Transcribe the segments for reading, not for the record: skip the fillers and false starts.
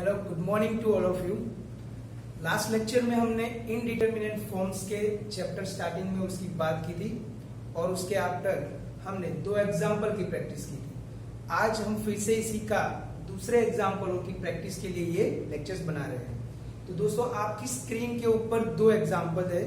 Hello, good morning to all of you. Last lecture में हमने indeterminate forms के chapter starting में उसकी बात की थी और उसके आफ्टर हमने दो एग्जाम्पल की प्रैक्टिस की थी। आज हम फिर से इसी का दूसरे एग्जाम्पलों की प्रैक्टिस के लिए ये लेक्चर्स बना रहे हैं। तो दोस्तों, आपकी स्क्रीन के ऊपर दो एग्जाम्पल है।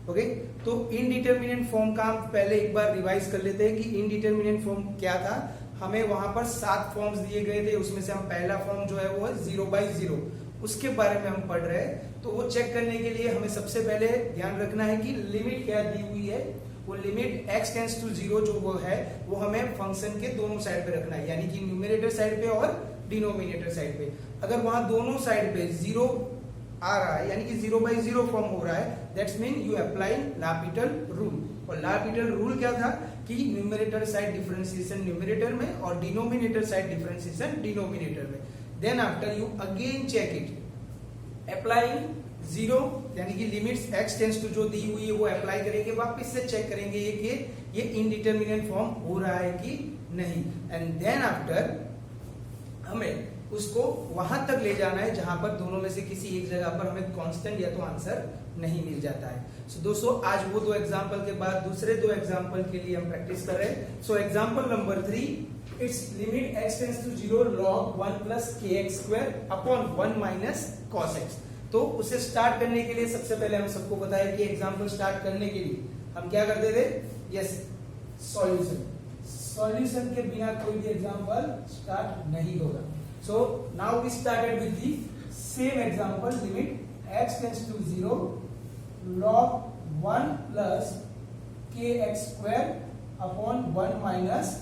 ओके, तो इनडिटरमिनेट फॉर्म का हम पहले एक बार रिवाइज कर लेते हैं कि इनडिटरमिनेट फॉर्म क्या था। हमें वहां पर 7 फॉर्म्स दिए गए थे, उसमें से हम पहला फॉर्म जो है वो है 0/0, उसके बारे में हम पढ़ रहे हैं। तो वो चेक करने के लिए हमें सबसे पहले ध्यान रखना है कि लिमिट क्या दी हुई है। वो लिमिट x टेंड्स टू 0 जो वो है वो हमें फंक्शन के दोनों साइड पे रखना है, यानी कि न्यूमरेटर साइड पे और डिनोमिनेटर साइड पे। अगर वहां दोनों साइड पे 0 आ रहा है, यानी कि 0/0 फॉर्म हो रहा है, that's mean you apply L'Hopital rule. और लापिटल रूल क्या था कि न्यूमरेटर साइड डिफरेंशिएशन न्यूमरेटर में और डिनोमिनेटर साइड डिफरेंशिएशन डिनोमिनेटर में। Then after you again check it applying 0, यानी कि लिमिट्स x टेंड्स टू जो दी हुई है वो अप्लाई करेंगे, वापस से चेक करेंगे ये कि ये इनडिटरमिनेट फॉर्म हो रहा है कि नहीं। एंड देन आफ्टर हमें उसको वहां तक ले जाना है जहां पर दोनों में से किसी एक जगह पर हमें कांस्टेंट या तो आंसर नहीं मिल जाता है। सो दोस्तों, आज वो दो एग्जांपल के बाद दूसरे दो एग्जांपल के लिए हम प्रैक्टिस कर रहे हैं। So example number 3, it's limit x tends to 0 log 1 plus kx square upon 1 minus cos x। तो उसे स्टार्ट करने के लिए सबसे पहले हम सबको पता है कि एग्जांपल स्टार्ट करने के लिए हम क्या करते थे, यस, सॉल्यूशन के बिना कोई भी एग्जांपल स्टार्ट नहीं होगा। So now we started with the same example, limit x tends to 0 log 1 plus kx square upon 1 minus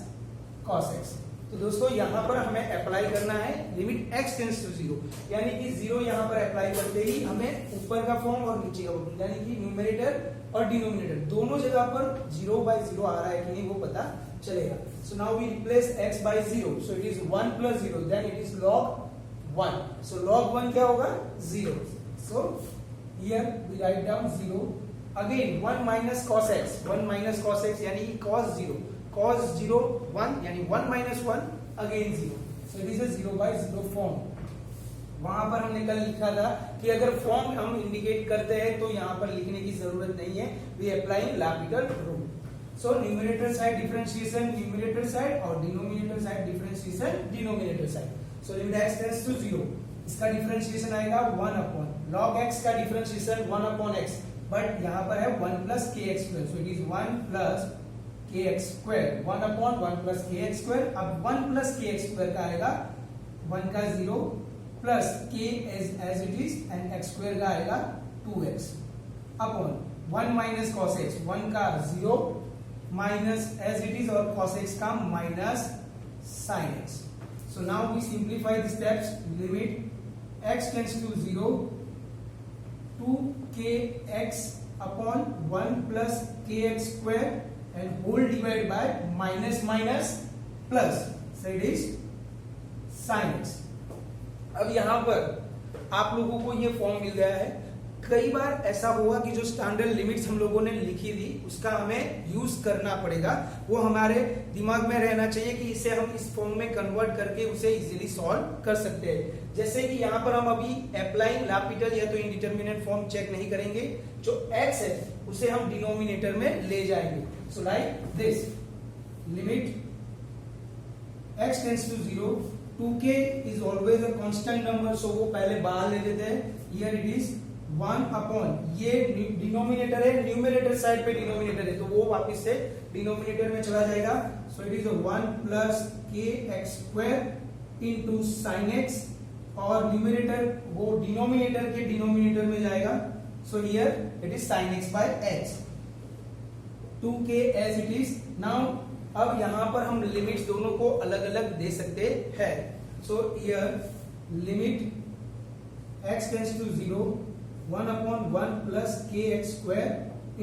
cos x। तो दोस्तों यहाँ पर हमें अप्लाई करना है लिमिट x टेंड्स टू 0, यानी कि 0 यहाँ पर अप्लाई करते ही हमें ऊपर का फॉर्म और नीचे का फॉर्म, यानी कि न्यूमरेटर और डिनोमिनेटर दोनों जगह पर 0/0 आ रहा है कि नहीं वो पता चलेगा। So now we replace x by 0, so it is 1 plus 0, then it is log 1. So log 1 क्या होगा, 0. So here we write down 0. Again 1 minus cos x, 1 minus cos x यानी कि cos 0, cos 0 1 यानी 1 minus 1 again 0. So it is a 0/0 form. वहां पर हमने कल लिखा था कि अगर फॉर्म हम इंडिकेट करते हैं तो यहाँ पर लिखने की जरूरत नहीं है, we applying L'Hopital rule. So numerator side differentiation numerator side और denominator side differentiation denominator side. So limit x tends to 0, इसका differentiation आएगा 1 upon log x का differentiation 1 upon x, but यहाँ पर है 1 plus kx square, so it is 1 plus kx square, 1 upon 1 plus kx square। अब 1 plus kx square का आएगा 1 का 0 plus k as it is and x square का आएगा 2x upon 1 minus cos x, 1 का 0 minus as it is और cos x का minus sin x। So now we simplify the steps. Limit x tends to 0 to kx upon 1 plus kx square and whole divided by minus plus, so it is sin x। अब यहाँ पर आप लोगों को ये form मिल गया है। कई बार ऐसा हुआ कि जो स्टैंडर्ड लिमिट्स हम लोगों ने लिखी थी उसका हमें यूज करना पड़ेगा, वो हमारे दिमाग में रहना चाहिए कि इसे हम इस फॉर्म में कन्वर्ट करके उसे इजीली सॉल्व कर सकते हैं। जैसे कि यहाँ पर हम अभी अप्लाइंग लापिटल या तो इनडिटरमिनेट फॉर्म चेक नहीं करेंगे, जो x है उसे हम डिनोमिनेटर में ले जाएंगे। So like this, limit x tends to 0, 2k is always a constant number, so वो पहले बाहर ले लेते हैं। हियर इट इज 1 अपॉन, ये डिनोमिनेटर है, न्यूमरेटर साइड पे डिनोमिनेटर है तो वो वापस से डिनोमिनेटर में चला जाएगा। So it is 1 plus kx square into sin x, और न्यूमरेटर वो डिनोमिनेटर के डिनोमिनेटर में जाएगा। So here it is sin x by x, 2k as it is। Now अब यहाँ पर हम लिमिट्स दोनों को अलग अलग दे सकते हैं। So here limit x tends to 0 1 upon 1 plus kx square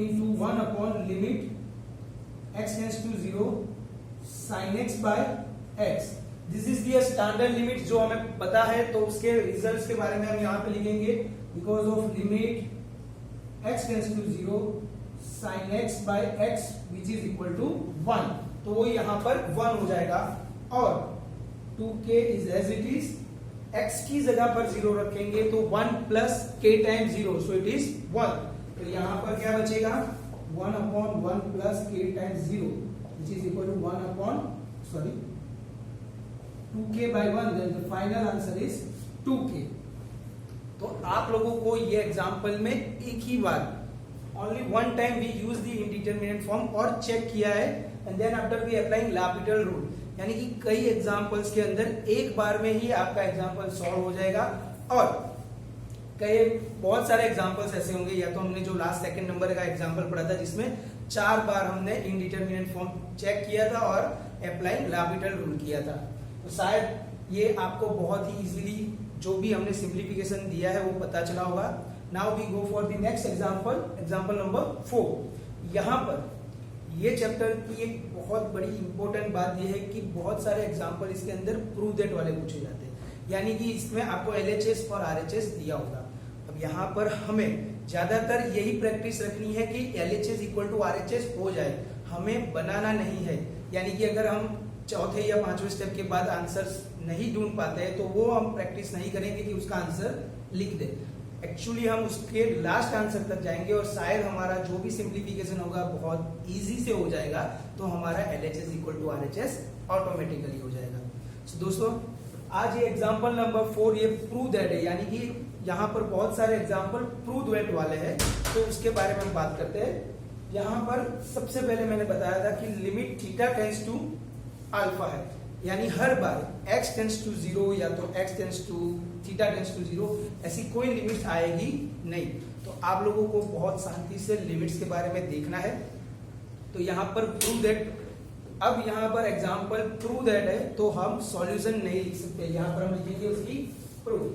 into 1 upon limit x tends to 0 sin x by x। This is the standard limit जो हमें पता है, तो उसके रिजल्ट्स के बारे में हम यहाँ पे लिखेंगे। because of limit x tends to 0 sin x by x which is equal to 1, तो वो यहाँ पर 1 हो जाएगा। और 2k is as it is x की जगह पर 0 रखेंगे तो 1 plus k times 0, so it is 1। तो यहां पर क्या बचेगा 1/1 plus k times 0 which is equal to 2k by 1, then the final answer is 2k। तो आप लोगों को ये एग्जांपल में एक ही बार only one time we use the indeterminate form और चेक किया है, and then after we applying L'Hopital rule, यानी कि कई एग्जांपल्स के अंदर एक बार में ही आपका एग्जांपल सॉल्व हो जाएगा। और कई बहुत सारे एग्जांपल्स ऐसे होंगे, या तो हमने जो लास्ट सेकंड नंबर का एग्जांपल पढ़ा था जिसमें 4 बार हमने इंडिटरमिनेट फॉर्म चेक किया था और अप्लाई L'Hopital रूल किया था, तो शायद ये आपको बहुत ही इजीली जो भी हमने सिंप्लीफिकेशन दिया है वो पता चला होगा। Now we go for the next example number 4। यहाँ पर ये चैप्टर की एक बहुत बड़ी इंपॉर्टेंट बात ये है कि बहुत सारे एग्जांपल इसके अंदर प्रूव दैट वाले पूछे जाते हैं, यानी कि इसमें आपको LHS और RHS दिया होगा। अब यहाँ पर हमें ज्यादातर यही प्रैक्टिस रखनी है कि LHS इक्वल टू RHS हो जाए, हमें बनाना नहीं है। यानी कि अगर हम चौथे या पांचवें स्टेप के बाद आंसर नहीं ढूंढ पाते हैं तो वो हम प्रैक्टिस नहीं करेंगे कि उसका आंसर लिख दे। एक्चुअली हम उसके लास्ट आंसर तक जाएंगे और शायद हमारा जो भी सिंप्लीफिकेशन होगा बहुत इजी से हो जाएगा, तो हमारा LHS equal to RHS automatically हो जाएगा। So, दोस्तों आज ये एग्जांपल नंबर 4 ये प्रूव दैट है, यानी कि यहाँ पर बहुत सारे एग्जांपल प्रूव दैट वाले हैं, तो उसके बारे में हम बात करते हैं। यहाँ पर सबसे पहले मैंने बताया था कि limit theta tends to alpha है, यानी हर बार x टेंड्स टू 0 या तो x tends to theta tends to 0 ऐसी कोई लिमिट आएगी नहीं। तो आप लोगों को बहुत शांति से लिमिट्स के बारे में देखना है। तो यहाँ पर प्रूव दैट, अब यहाँ पर एग्जांपल प्रूव दैट है तो हम सॉल्यूशन नहीं लिख सकते, यहाँ पर हम लिखेंगे उसकी प्रूफ।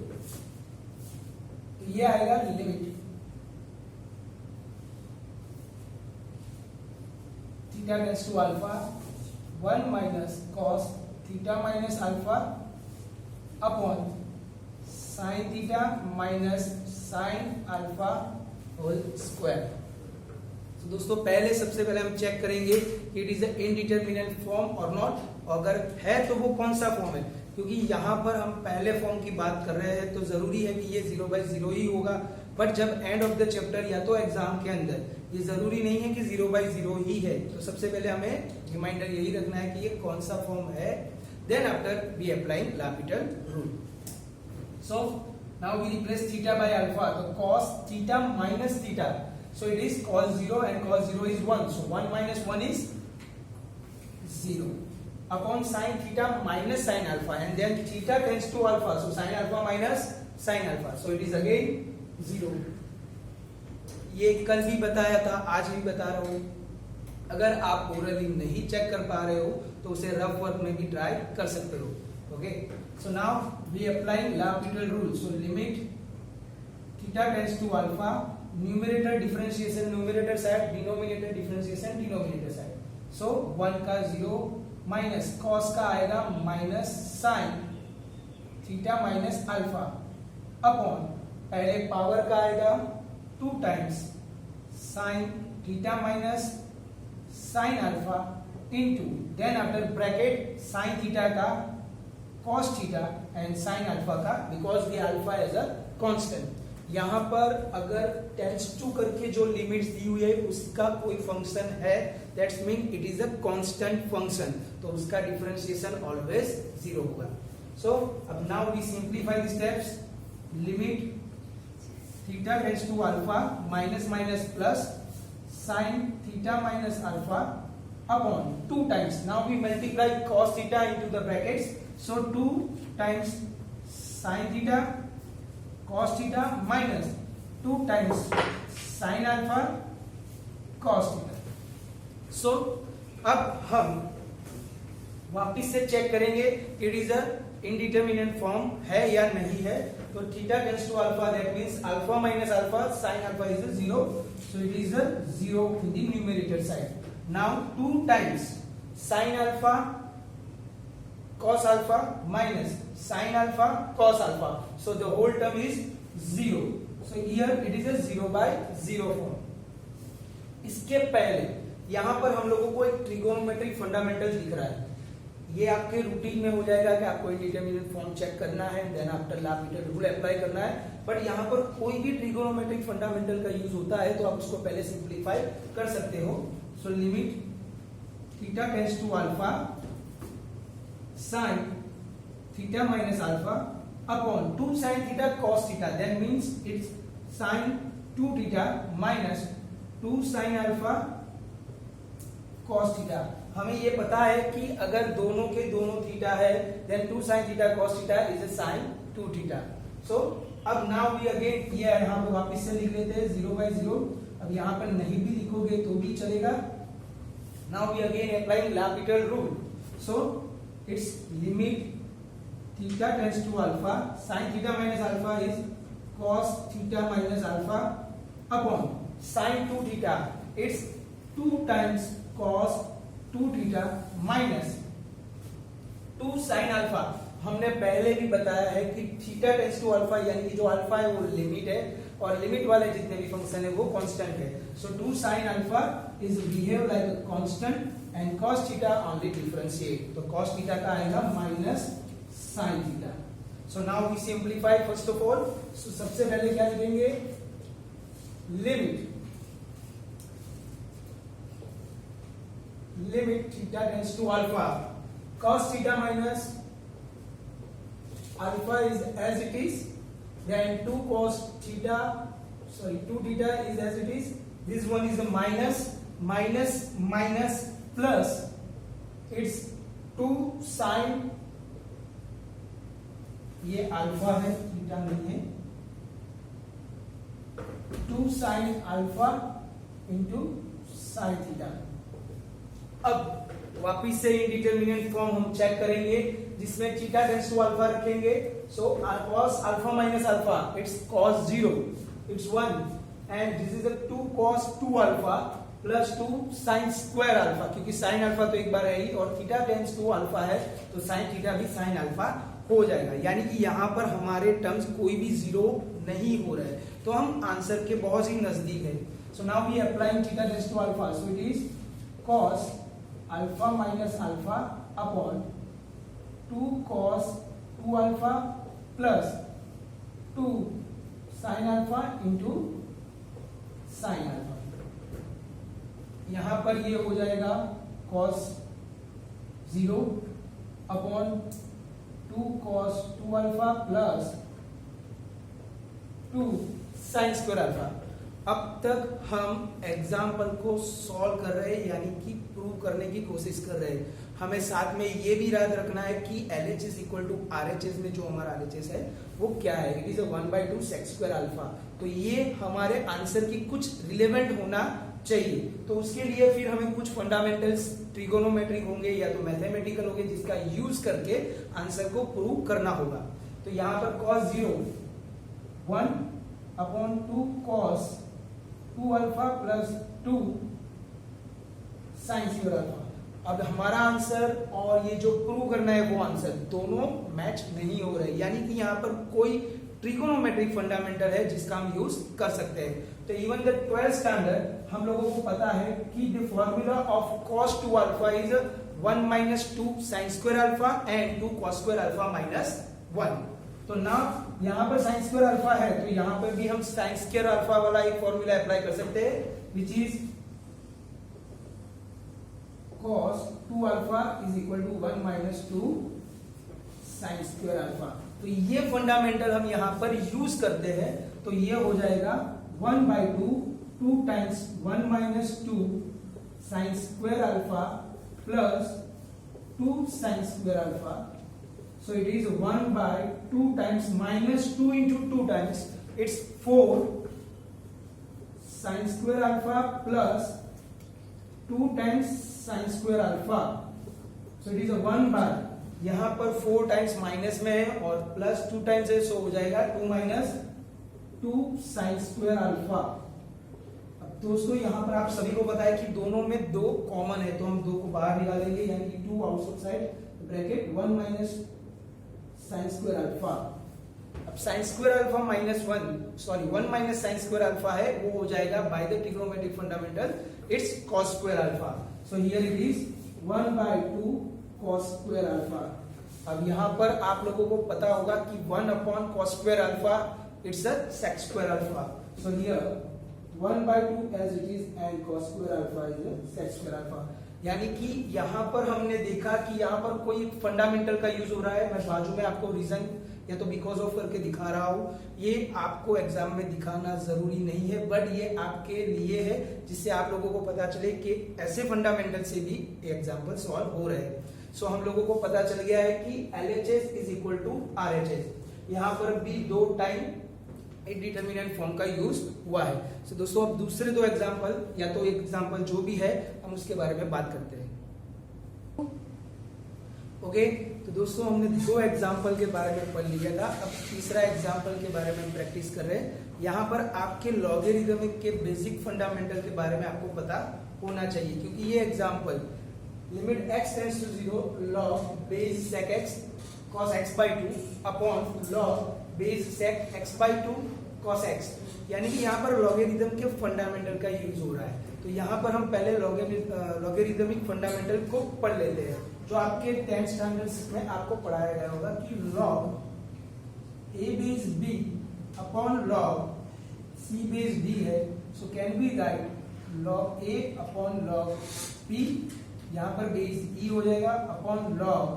तो ये आएगा limit theta tends to alpha 1 minus cos theta minus alpha upon sine theta minus sine alpha whole square. तो दोस्तों पहले सबसे पहले हम चेक करेंगे कि it is a indeterminate form और नॉट, और अगर है तो वो कौन सा फॉर्म है, क्योंकि यहाँ पर हम पहले फॉर्म की बात कर रहे हैं तो जरूरी है कि ये 0/0 ही होगा। बट जब एंड ऑफ द चैप्टर या तो एग्जाम के अंदर ये जरूरी नहीं है कि 0/0 ही है, तो सबसे पहले हमें रिमाइंडर यही रखना है कि ये कौन सा फॉर्म है। Then after we applying L'Hopital rule. So now we replace theta by alpha, तो cos theta minus theta, so it is cos 0 and cos 0 is 1, so 1 minus 1 is 0 upon sin theta minus sin alpha, and then theta tends to alpha, so sin alpha minus sin alpha, so it is again 0। ये कल भी बताया था, आज भी बता रहा हूं। अगर आप ओरली नहीं चेक कर पा रहे हो तो उसे रफ वर्क में भी ट्राई कर सकते हो। Okay, so now we applying L'Hopital rule. So limit theta tends to alpha, numerator differentiation numerator side, denominator differentiation denominator side. So 1 का 0 माइनस कॉस का आएगा minus sine theta minus alpha upon पहले power का आएगा 2 times sine theta minus sine alpha into then after bracket sine theta का cos theta and sine alpha का, because the alpha is a constant. यहाँ पर अगर टेंड्स टू करके जो लिमिट्स दी हुई है उसका कोई फंक्शन है, that's mean it is a constant function, तो उसका डिफरेंशिएशन ऑलवेज 0 होगा। सो अब now we simplify the steps. Limit theta tends to alpha minus minus plus sine theta minus alpha upon 2 times, now we multiply cos theta into the brackets, so 2 times sin theta cos theta minus 2 times sin alpha cos theta। so अब हम वापिस से check करेंगे it is a indeterminate form है या नहीं है। तो theta tends to alpha, that means alpha minus alpha sin alpha is a 0, so it is a 0 in the numerator side। now 2 times sin alpha cos alpha minus sin alpha cos alpha, so the whole term is 0, so here it is a 0/0 form। इसके पहले यहाँ पर हम लोगों को एक trigonometric fundamental दिख रहा है। ये आपके रूटीन में हो जाएगा कि आपको इंडिटरमिनेट फॉर्म चेक करना है, then after l'Hopital rule apply करना है। बट यहाँ पर कोई भी ट्रिगोनोमेट्रिक फंडामेंटल का यूज होता है तो आप उसको पहले सिंप्लीफाई कर सकते हो। So limit theta tends to alpha sin theta minus alpha upon 2 sin theta cos theta, that means it's sin 2 theta minus 2 sin alpha cos theta. हमें ये पता है कि अगर दोनों के दोनों थीटा है then 2 sin theta cos theta is a sin 2 theta. So अब नाउ वी अगेन ये यहाँ पे वापस से लिख लेते हैं 0/0। अब यहाँ पर नहीं भी लिखोगे तो भी चलेगा। Now we again applying l'Hopital rule. So it's limit theta tends to alpha sin theta minus alpha is cos theta minus alpha upon sin 2 theta it's 2 times cos 2 theta minus 2 sin alpha. हमने पहले भी बताया है कि theta tends to alpha यानी कि जो alpha है वो लिमिट है और लिमिट वाले जितने भी फंक्शन है वो कांस्टेंट है। So 2 sin alpha is behave like a constant and cos theta only differentiate, तो cos थीटा का आएगा minus sin theta. So now we simplify first of all. So सबसे पहले क्या लिखेंगे, limit theta tends to alpha cos theta minus alpha is as it is, then 2 cos theta, 2 theta is as it is, this one is a minus plus it's 2 sin, ये alpha है theta नहीं है, 2 sin alpha into sin theta. अब वापिस से इंडिटरमिनेंट form हम check करेंगे जिसमें थीटा टेंड्स टू अल्फा रखेंगे। सो cos alpha minus alpha it's cos 0, it's 1 and this is a 2 cos 2 alpha plus 2 sin square alpha, क्योंकि sin अल्फा तो एक बार है ही और थीटा टेंड्स टू अल्फा है तो sin थीटा भी sin अल्फा हो जाएगा। यानी कि यहाँ पर हमारे टर्म्स कोई भी जीरो नहीं हो रहा है, तो हम आंसर के बहुत ही नजदीक है। So now we applying theta tends to alpha, so it is cos alpha minus alpha upon 2 cos 2 alpha plus 2 sin alpha into sin alpha. यहां पर ये हो जाएगा cos 0 upon 2 cos 2 alpha plus 2 sin square alpha. अब तक हम example को solve कर रहे हैं यानी कि प्रूव करने की कोशिश कर रहे हैं। हमें साथ में ये भी याद रखना है कि LHS इक्वल टू RHS में जो हमारा LHS है वो क्या है, it is 1/2 sec square alpha. तो ये हमारे आंसर की कुछ रिलेवेंट होना चाहिए, तो उसके लिए फिर हमें कुछ फंडामेंटल्स ट्रिगोनोमेट्रिक होंगे या तो मैथमेटिकल होंगे जिसका यूज करके आंसर को प्रूव करना होगा। तो यहाँ पर cos 0 1 upon 2 cos 2 alpha plus 2 sin square alpha. अब हमारा आंसर और ये जो प्रूव करना है वो आंसर दोनों मैच नहीं हो रहे, यानी कि यहाँ पर कोई ट्रिगोनोमेट्रिक फंडामेंटल है जिसका हम यूज कर सकते हैं। तो इवन द 12th स्टैंडर्ड हम लोगों को पता है कि the formula of cos 2 alpha is 1 minus 2 sin square alpha and 2 cos square alpha minus 1। तो ना यहाँ पर sin स्क्वायर अल्फा है तो यहाँ पर भी हम sin स्क्वायर अल्फा वाला एक फॉर्मूला अप्लाई कर सकते हैं which is cos 2 alpha is equal to 1 minus 2 sin square alpha. तो ये फंडामेंटल हम यहाँ पर यूज करते हैं, तो ये हो जाएगा 1/2 2 times 1 minus 2 sin square alpha plus 2 sin square alpha. So it is 1/2 times minus 2 into 2 times it's 4 sin square alpha plus 2 times sin square alpha. So it is a 1/, यहाँ पर 4 टाइम्स माइनस में है और plus 2 times है, सो हो जाएगा 2 minus 2 sin square alpha। अब दोस्तों यहाँ पर आप सभी को पता है कि दोनों में 2 कॉमन है, तो हम 2 को बाहर निकालेंगे यानी कि 2 outside bracket 1 minus sin square alpha। अब sin square alpha minus 1 minus sin square alpha है वो हो जाएगा by the trigonometric fundamental it's cos square alpha। So here it is 1/2 cos square alpha. अब यहाँ पर आप लोगों को पता होगा कि 1 upon cos square alpha it's a sec square alpha. So here 1/2 as it is and cos square alpha is a sec square alpha. यानी कि यहाँ पर हमने देखा कि यहाँ पर कोई फंडामेंटल का यूज हो रहा है। मैं बाजू में आपको रीजन या तो बिकॉज ऑफ करके दिखा रहा हूँ। ये आपको एग्जाम में दिखाना जरूरी नहीं है, बट ये आपके लिए है जिससे आप लोगों को पता चले कि ऐसे फंडामेंटल से भी एग्जाम्पल सॉल्व हो रहे हैं। सो हम लोगों को पता चल गया है कि LHS is equal to RHS। यहाँ पर भी 2 टाइम एक डिटर्मिनेंट फॉर्म का यूज हुआ है। सो दोस्तों अब दूसरे 2 एग्जाम्पल या तो एग्जाम्पल जो भी है हम उसके बारे में बात करते हैं। ओके तो दोस्तों हमने 2 एग्जाम्पल के बारे में पढ़ लिया था। अब तीसरा एग्जाम्पल के बारे में हम प्रैक्टिस कर रहे हैं। यहाँ पर आपके लॉगरिथमिक के बेसिक फंडामेंटल के बारे में आपको पता होना चाहिए, क्योंकि ये example limit x tends to 0 log base sec x cos x/2 upon log base sec x/2 cos x, यानी कि यहाँ पर लॉगरिथम के फंडामेंटल का यूज हो रहा है। तो यहाँ पर हम पहले लॉगरिथमिक फंडामेंटल को पढ़ लेते हैं, जो आपके 10th स्टैंडर्ड्स में आपको पढ़ाया गया होगा कि log a base b upon log c base d है। So can be right log a upon log b, यहाँ पर बेस e हो जाएगा, upon log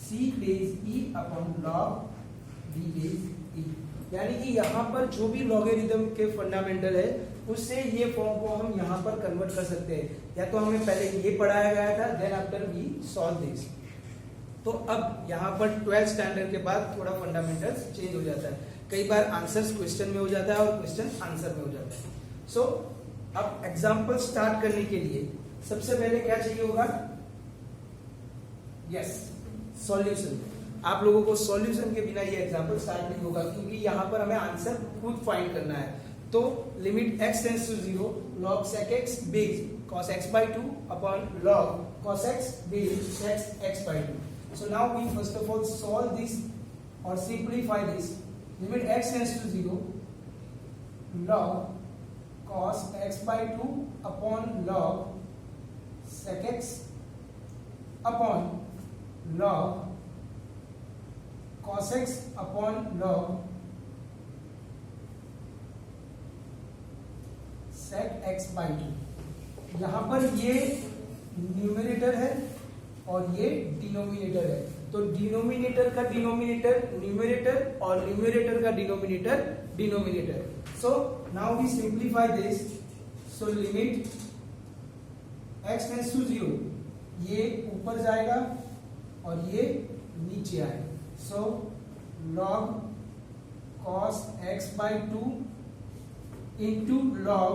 c base e upon log b base e। यानी कि यहाँ पर जो भी लॉगरिथम के फंडामेंटल है उससे ये फॉर्म को हम यहाँ पर कन्वर्ट कर सकते हैं। या तो हमें पहले ये पढ़ाया गया था, then after we solve this. तो अब यहाँ पर 12th स्टैंडर्ड के बाद थोड़ा फंडामेंटल्स चेंज हो जाता है। कई बार आंसर्स क्वेश्चन में हो जाता है और क्वेश्चन आंसर में हो जाता है। सो अब एग्जाम्पल स्टार्ट करने के लिए सबसे पहले क्या चाहिए होगा? Yes, solution. आप लोगों को सॉल्यूशन के बिना ये एग्जाम्पल स्टार्ट नहीं होगा, क्योंकि यहाँ पर हमें आंसर खुद फाइंड करना है। तो limit x tends to 0 log sec x बेस cos x/2 upon log cos x base sec x/2. So now we first of all solve this or simplify this. Limit x tends to 0 log cos x/2 upon log sec x upon log cos x upon log sec x/2। यहाँ पर ये numerator है और ये denominator है। तो denominator का denominator numerator और न्यूमरेटर का denominator denominator. So now we simplify this. So limit x tends to 0, ये ऊपर जाएगा और ये नीचे आएगा। सो log cos x/2 into log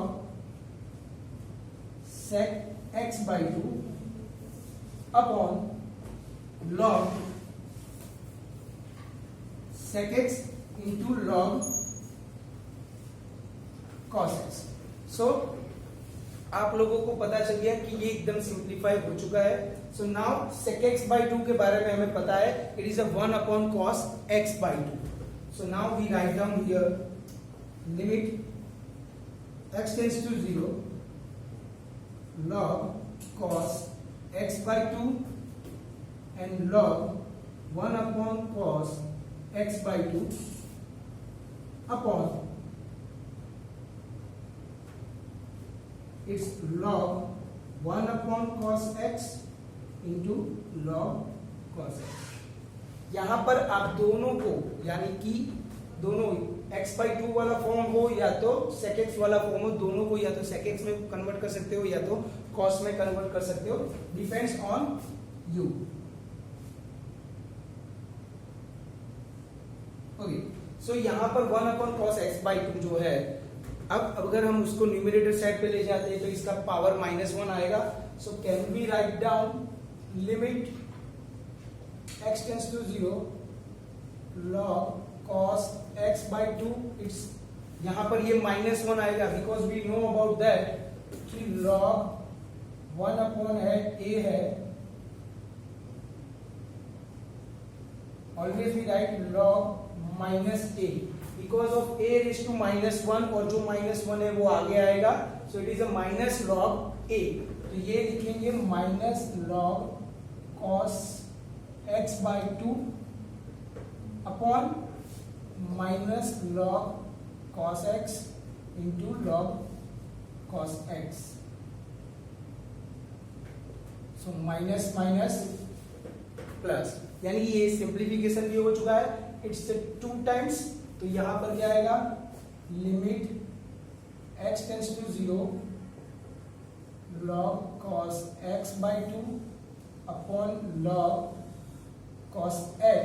sec x/2 upon log sec x into log cos x। सो आप लोगों को पता चल गया कि ये एकदम सिंप्लीफाई हो चुका है। सो नाउ sec x/2 के बारे में हमें पता है, it is a 1 upon cos x/2। So now we write down here limit x tends to 0 log cos x/2 and log 1 upon cos x/2 upon its log 1 upon cos x into log cos x। यहाँ पर आप दोनों को, यानी कि दोनों x/2 वाला form हो या तो sec x वाला फॉर्म हो, दोनों को या तो sec x में कन्वर्ट कर सकते हो या तो cos में कन्वर्ट कर सकते हो, डिपेंड्स ऑन यू। ओके, सो यहाँ पर 1 upon cos x/2 जो है, अब अगर हम उसको न्यूमरेटर साइड पे ले जाते हैं तो इसका पावर -1 आएगा। So can we write down limit x tends to 0 log cos x/2, it's यहाँ पर ये -1 आएगा, because we know about that कि log 1 upon है a है, always we write log -a because of a raise to -1, और जो -1 है वो आगे आएगा। So it is a minus log a। तो ये लिखेंगे minus log cos x by 2 upon minus log cos x into log cos x. So minus minus plus, यानी कि ये सिंप्लीफिकेशन भी हो चुका है, इट्स 2 टाइम्स. तो यहां पर क्या आएगा, limit x tends to 0 log cos x by 2 upon log cos x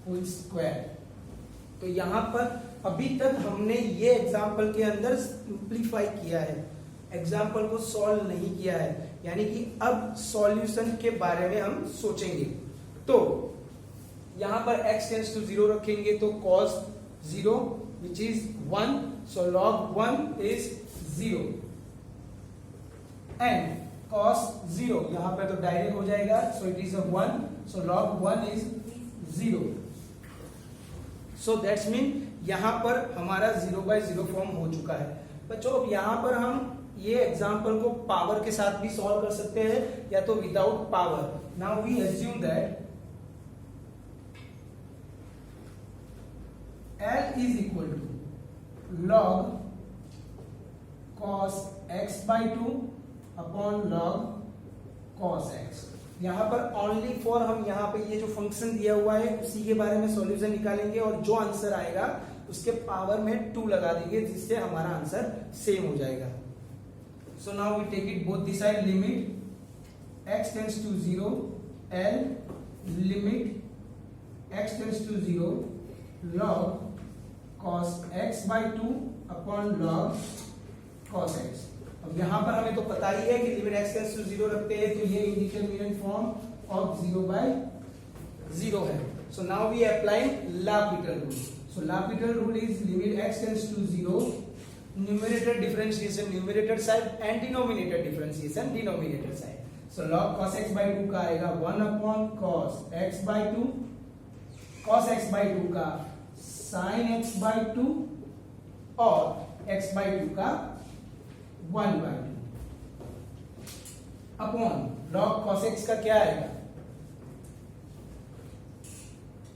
whole square. तो यहां पर अभी तक हमने ये एग्जाम्पल के अंदर सिंप्लीफाई किया है, एग्जाम्पल को सॉल्व नहीं किया है, यानी कि अब सॉल्यूशन के बारे में हम सोचेंगे. तो यहां पर x टेंस टू 0 रखेंगे तो cos 0 which is 1, so log 1 is 0 and cos 0 यहां पर तो डायरेक्ट हो जाएगा, so it is a 1, so log 1 is 0. so that's mean यहां पर हमारा 0/0 फॉर्म हो चुका है. बच्चों अब यहां पर हम ये एग्जांपल को पावर के साथ भी सॉल्व कर सकते हैं या तो without power. Now we assume that L is equal to log cos x by 2 upon log cos x. यहां पर ओनली फॉर हम यहां पे ये जो फंक्शन दिया हुआ है उसी के बारे में सॉल्यूशन निकालेंगे और जो आंसर आएगा उसके पावर में 2 लगा देंगे जिससे हमारा आंसर सेम हो जाएगा. So now we take it both the side, limit x tends to 0 L limit x tends to 0 log cos x by 2 upon log cos x. अब यहां पर हमें तो पता ही है कि लिमिट x टेंस टू 0 रखते हैं तो ये इंडिटरमिनेंट फॉर्म ऑफ 0/0 है. So now we apply L'Hopital rule. So L'Hopital rule is limit x tends to 0 numerator differentiation numerator side and denominator differentiation denominator side. So log cos x by 2 का आएगा 1 upon cos x by 2, cos x by 2 का sin x by 2 और x by 2 का 1 by 2 upon log cos x का क्या आएगा,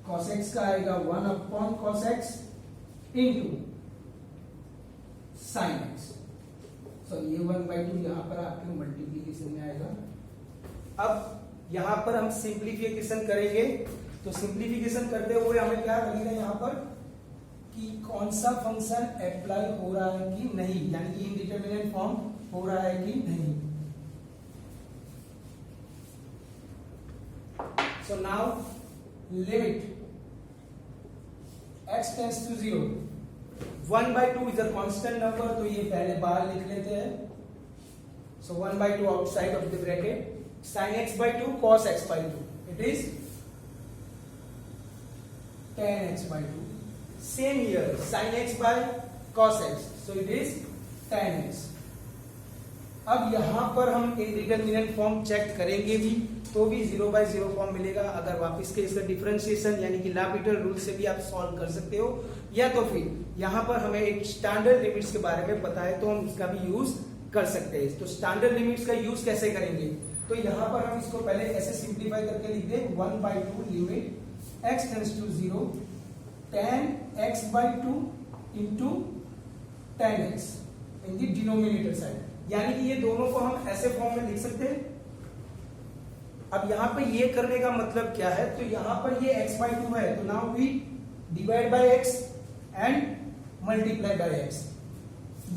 cos x का आएगा 1 upon cos x into sin x. सो ये 1 by 2 यहां पर आपके मल्टीप्लीकेशन में आएगा. अब यहां पर हम सिंप्लीफिकेशन करेंगे तो सिंप्लीफिकेशन करते हुए हमें क्या लगेगा यहां पर कि कौन सा फंक्शन अप्लाई हो रहा है कि नहीं, यानी कि इंडिटरमिनेंट फॉर्म हो रहा है कि नहीं. So now limit x tends to 0 1/2 is a constant number, तो ये पहले बाहर लिख लेते हैं. So 1/2 outside of the bracket, sin x by 2 cos x by 2 it is tan x by 2. Same here, sin x by cos x, so it is tan x. अब यहां पर हम इंडिटरमिनेंट फॉर्म चेक करेंगे भी तो भी 0/0 फॉर्म मिलेगा. अगर वापस के इसका डिफरेंशिएशन यानी कि L'Hopital रूल से भी आप सॉल्व कर सकते हो, या तो फिर यहां पर हमें एक स्टैंडर्ड लिमिट्स के बारे में पता है तो हम इसका भी यूज कर सकते हैं. तो स्टैंडर्ड लिमिट्स का यूज कैसे करेंगे, तो यहां पर हम इसको पहले ऐसे सिंप्लीफाई करके लिख दें 1/2 limit x tends to 0 tan x by 2 into tan x in the denominator side. यानी कि ये दोनों को हम ऐसे फॉर्म में लिख सकते हैं. अब यहां पे ये करने का मतलब क्या है, तो यहां पर ये x by 2 है तो now we divide by x and multiply by x.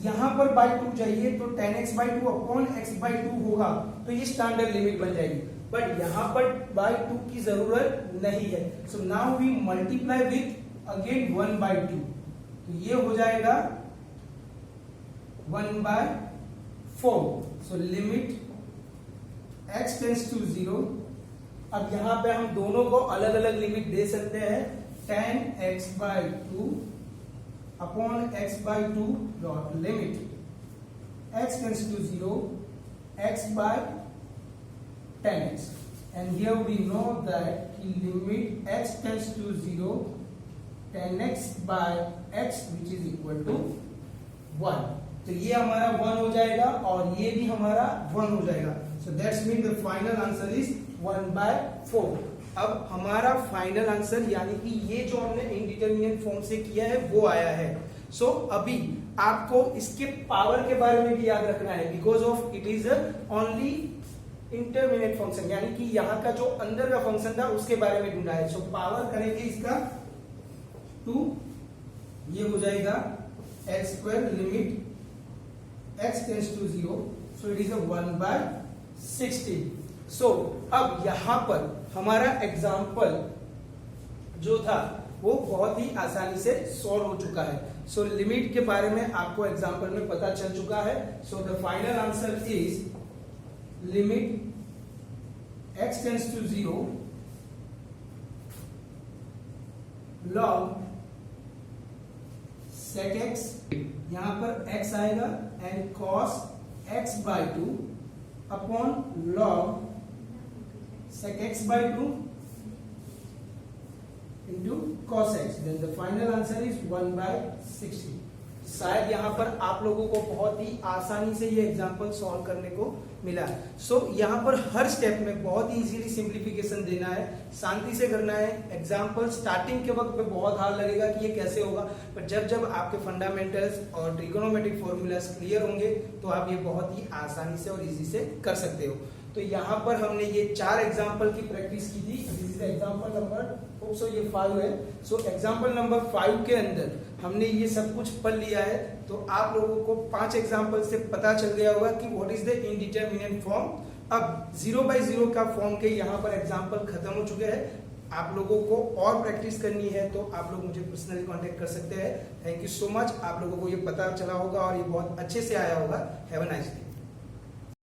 यहां पर by 2 चाहिए तो tan x by 2 upon x by 2 होगा तो ये स्टैंडर्ड लिमिट बन जाएगी. बट यहां पर by 2 की जरूरत नहीं है. So now we multiply with again 1/2 तो ये हो जाएगा 1/4. So limit x tends to 0. अब यहां पे हम दोनों को अलग अलग लिमिट दे सकते हैं, tan x by 2 upon x by 2 dot limit x tends to 0 x by tan x. And here we know that limit x tends to 0 tan x by x which is equal to 1. तो ये हमारा 1 हो जाएगा और ये भी हमारा 1 हो जाएगा. So that's mean the final answer is 1/4। अब हमारा फाइनल आंसर यानी कि ये जो हमने इंडिटरमिनेट फॉर्म से किया है वो आया है। सो अभी आपको इसके पावर के बारे में भी याद रखना है, because of it is only intermediate function, यानी कि यहाँ का जो अंदर का फंक्शन था उसके बारे में ढूंढा है। सो पावर करेंगे इसका 2, ये हो जाएगा x² limit x tends to 0, so it is 1/16। सो अब यहां पर हमारा एग्जाम्पल जो था वो बहुत ही आसानी से सॉल्व हो चुका है। सो लिमिट के बारे में आपको एग्जाम्पल में पता चल चुका है। So the final answer is limit x tends to 0 log sec x, यहां पर x आएगा and cos x/2 upon log sec x/2 into cos x, then the final answer is 1/60। शायद यहाँ पर आप लोगों को बहुत ही आसानी से ये एग्जाम्पल सॉल्व करने को मिला। सो यहाँ पर हर स्टेप में बहुत ही इजीली सिंप्लीफिकेशन देना है, शांति से करना है। एग्जाम्पल स्टार्टिंग के वक्त पे बहुत हार्ड लगेगा कि ये कैसे होगा, पर जब जब आपके फंडामेंटल्स और ट्रिगोनोमेट्रिक फॉर्मूलाज क्लियर होंगे तो आप ये बहुत ही आसानी से और इजी से कर सकते हो। तो यहाँ पर हमने ये 4 एग्जाम्पल की प्रैक्टिस की थी। दिस इज एग्जाम्पल नंबर, सो ये 5 है। सो एग्जाम्पल नंबर 5 के अंदर हमने ये सब कुछ पढ़ लिया है। तो आप लोगों को 5 एग्जाम्पल से पता चल गया होगा कि what is the indeterminate form. अब 0/0 का फॉर्म के यहाँ पर एग्जाम्पल खत्म हो चुके हैं। आप लोगों को और प्रैक्टिस करनी है तो आप लोग मुझे पर्सनली कांटेक्ट कर सकते हैं। Thank you so much. आप लोगों को ये पता चला होगा और ये बहुत अच्छे से आया होगा। Have a nice day.